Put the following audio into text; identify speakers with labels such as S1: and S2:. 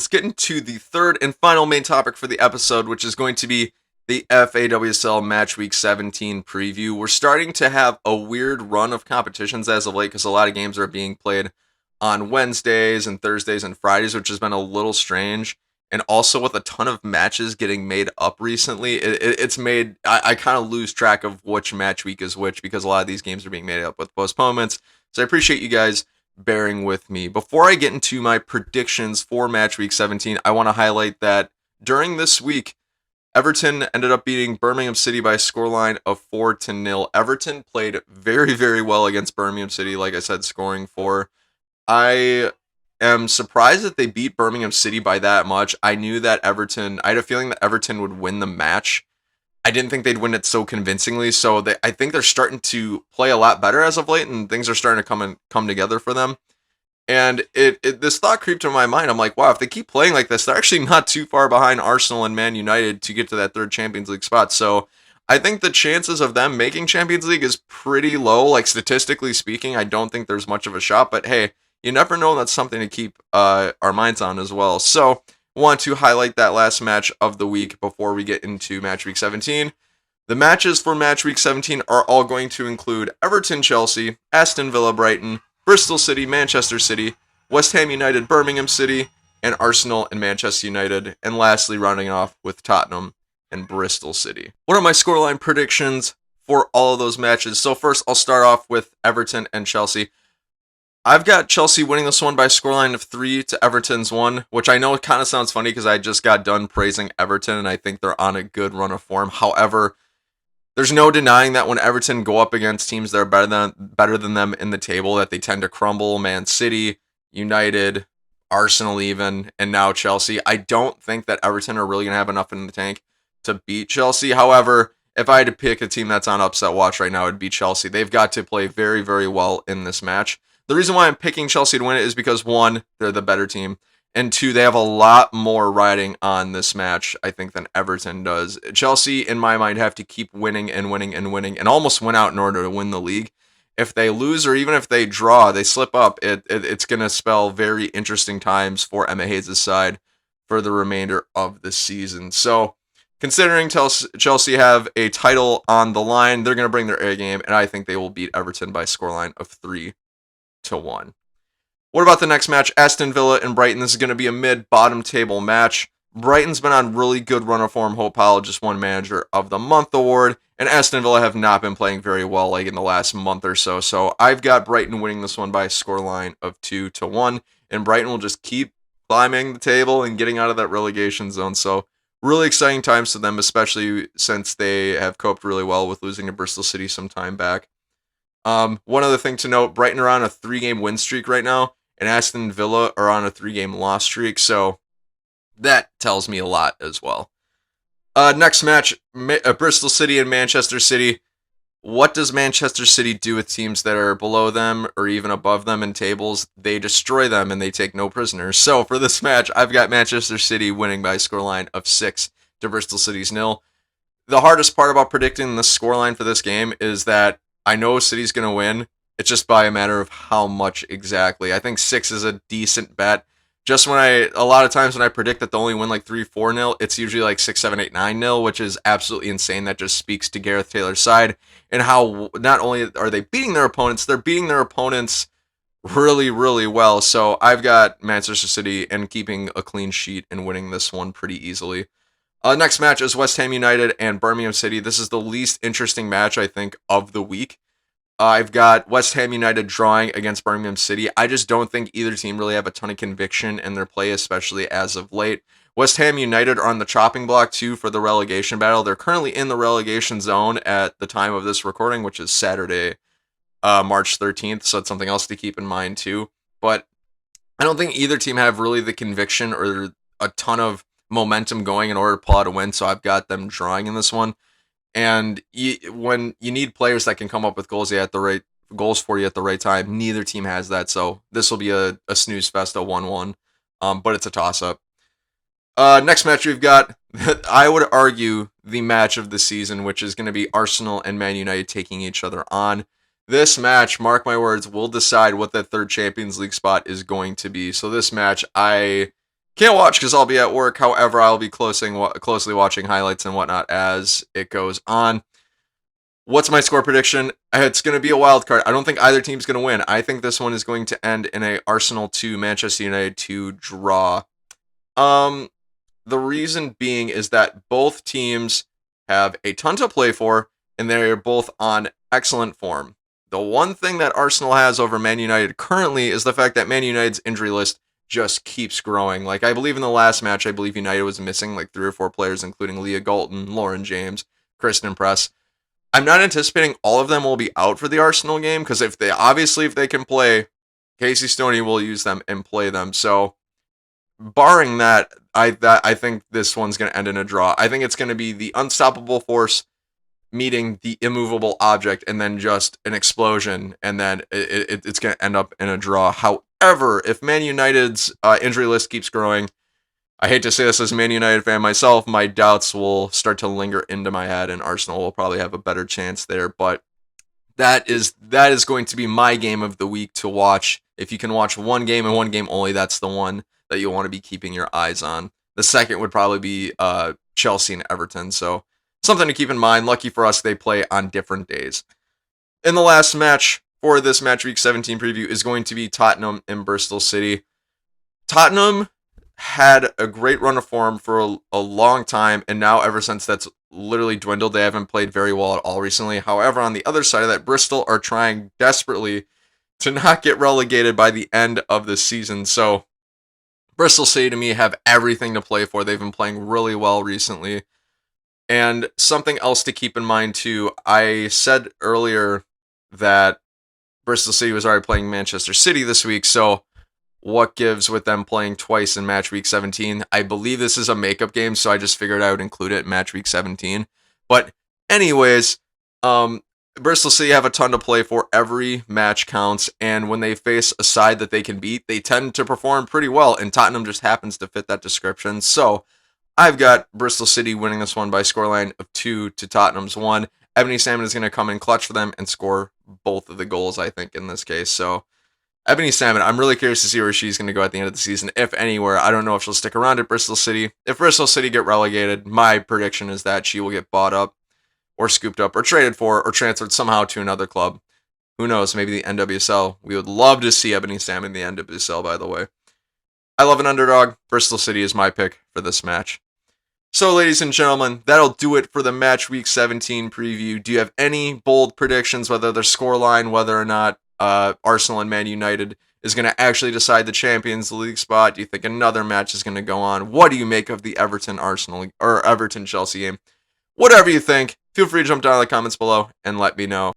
S1: Let's get into the third and final main topic for the episode, which is going to be the FAWSL Match Week 17 preview. We're starting to have a weird run of competitions as of late because a lot of games are being played on Wednesdays and Thursdays and Fridays, which has been a little strange. And also with a ton of matches getting made up recently, it's made I kind of lose track of which match week is which because a lot of these games are being made up with postponements. So I appreciate you guys bearing with me. Before I get into my predictions for match week 17, I want to highlight that during this week, Everton ended up beating Birmingham City by a scoreline of 4-0. Everton played very, very well against Birmingham City, like I said, scoring 4. I am surprised that they beat Birmingham City by that much. I had a feeling that Everton would win the match. I didn't think they'd win it so convincingly, so I think they're starting to play a lot better as of late, and things are starting to come together for them. And this thought creeped into my mind. I'm like, wow, if they keep playing like this, they're actually not too far behind Arsenal and Man United to get to that third Champions League spot. So I think the chances of them making Champions League is pretty low. Like statistically speaking, I don't think there's much of a shot. But hey, you never know. That's something to keep our minds on as well. So want to highlight that last match of the week before we get into match week 17. The matches for match week 17 are all going to include Everton Chelsea, Aston Villa Brighton, Bristol City Manchester City, West Ham United Birmingham City, and Arsenal and Manchester United, and lastly rounding off with Tottenham and Bristol City. What are my scoreline predictions for all of those matches? So first, I'll start off with Everton and Chelsea. I've got Chelsea winning this one by a scoreline of 3 to Everton's 1, which I know kind of sounds funny because I just got done praising Everton and I think they're on a good run of form. However, there's no denying that when Everton go up against teams that are better than them in the table, that they tend to crumble. Man City, United, Arsenal even, and now Chelsea. I don't think that Everton are really going to have enough in the tank to beat Chelsea. However, if I had to pick a team that's on upset watch right now, it'd be Chelsea. They've got to play very, very well in this match. The reason why I'm picking Chelsea to win it is because, one, they're the better team, and two, they have a lot more riding on this match, I think, than Everton does. Chelsea, in my mind, have to keep winning and winning and winning and almost win out in order to win the league. If they lose or even if they draw, they slip up, it's going to spell very interesting times for Emma Hayes' side for the remainder of the season. So, considering Chelsea have a title on the line, they're going to bring their A game, and I think they will beat Everton by a scoreline of 3-1. What about the next match? Aston Villa and Brighton. This is going to be a mid-bottom table match. Brighton's been on really good run of form. Hope Powell just won Manager of the Month award, and Aston Villa have not been playing very well like in the last month or so. So I've got Brighton winning this one by a scoreline of 2-1, and Brighton will just keep climbing the table and getting out of that relegation zone. So really exciting times for them, especially since they have coped really well with losing to Bristol City some time back. One other thing to note, Brighton are on a 3-game win streak right now, and Aston Villa are on a 3-game loss streak, so that tells me a lot as well. Next match, Bristol City and Manchester City. What does Manchester City do with teams that are below them or even above them in tables? They destroy them and they take no prisoners. So for this match, I've got Manchester City winning by a scoreline of 6 to Bristol City's 0. The hardest part about predicting the scoreline for this game is that I know City's going to win. It's just by a matter of how much exactly. I think 6 is a decent bet. Just a lot of times when I predict that they'll only win like 3-4-0, it's usually like 6-7-8-9-0, which is absolutely insane. That just speaks to Gareth Taylor's side and how not only are they beating their opponents, they're beating their opponents really, really well. So I've got Manchester City and keeping a clean sheet and winning this one pretty easily. Next match is West Ham United and Birmingham City. This is the least interesting match, I think, of the week. I've got West Ham United drawing against Birmingham City. I just don't think either team really have a ton of conviction in their play, especially as of late. West Ham United are on the chopping block, too, for the relegation battle. They're currently in the relegation zone at the time of this recording, which is Saturday, March 13th, so it's something else to keep in mind, too. But I don't think either team have really the conviction or a ton of momentum going in order to pull out a win, so I've got them drawing in this one. And when you need players that can come up with goals for you at the right time, neither team has that. So this will be a snooze fest, a 1-1. But it's a toss-up. Next match we've got, I would argue, the match of the season, which is going to be Arsenal and Man United taking each other on. This match, mark my words, will decide what that third Champions League spot is going to be. So this match, I Can't watch because I'll be at work. However, I'll be closely watching highlights and whatnot as it goes on. What's my score prediction? It's going to be a wild card. I don't think either team's going to win. I think this one is going to end in a Arsenal 2, Manchester United 2 draw. The reason being is that both teams have a ton to play for, and they're both on excellent form. The one thing that Arsenal has over Man United currently is the fact that Man United's injury list just keeps growing. Like, I believe in the last match, I believe United was missing like 3 or 4 players, including Leah Galton, Lauren James, Kristen Press. I'm not anticipating all of them will be out for the Arsenal game, because if they can play, Casey Stoney will use them and play them. So, barring that, I think this one's going to end in a draw. I think it's going to be the unstoppable force meeting the immovable object, and then just an explosion, and then it's going to end up in a draw. However, if Man United's injury list keeps growing, I hate to say this as a Man United fan myself, my doubts will start to linger into my head, and Arsenal will probably have a better chance there. But that is going to be my game of the week to watch. If you can watch one game and one game only, that's the one that you'll want to be keeping your eyes on. The second would probably be Chelsea and Everton. So something to keep in mind. Lucky for us, they play on different days. And the last match for this Match Week 17 preview is going to be Tottenham and Bristol City. Tottenham had a great run of form for a long time, and now ever since that's literally dwindled, they haven't played very well at all recently. However, on the other side of that, Bristol are trying desperately to not get relegated by the end of the season. So Bristol City, to me, have everything to play for. They've been playing really well recently. And something else to keep in mind, too, I said earlier that Bristol City was already playing Manchester City this week, so what gives with them playing twice in Match Week 17? I believe this is a makeup game, so I just figured I would include it in Match Week 17. But anyways, Bristol City have a ton to play for. Every match counts, and when they face a side that they can beat, they tend to perform pretty well, and Tottenham just happens to fit that description. So I've got Bristol City winning this one by scoreline of 2 to Tottenham's 1. Ebony Salmon is going to come in clutch for them and score both of the goals, I think, in this case. So Ebony Salmon, I'm really curious to see where she's going to go at the end of the season, if anywhere. I don't know if she'll stick around at Bristol City. If Bristol City get relegated, my prediction is that she will get bought up or scooped up or traded for or transferred somehow to another club. Who knows, maybe the NWSL. We would love to see Ebony Salmon in the NWSL, by the way. I love an underdog. Bristol City is my pick for this match. So, ladies and gentlemen, that'll do it for the Match Week 17 preview. Do you have any bold predictions, whether they're scoreline, whether or not Arsenal and Man United is going to actually decide the Champions League spot? Do you think another match is going to go on? What do you make of the Everton Chelsea game? Whatever you think, feel free to jump down in the comments below and let me know.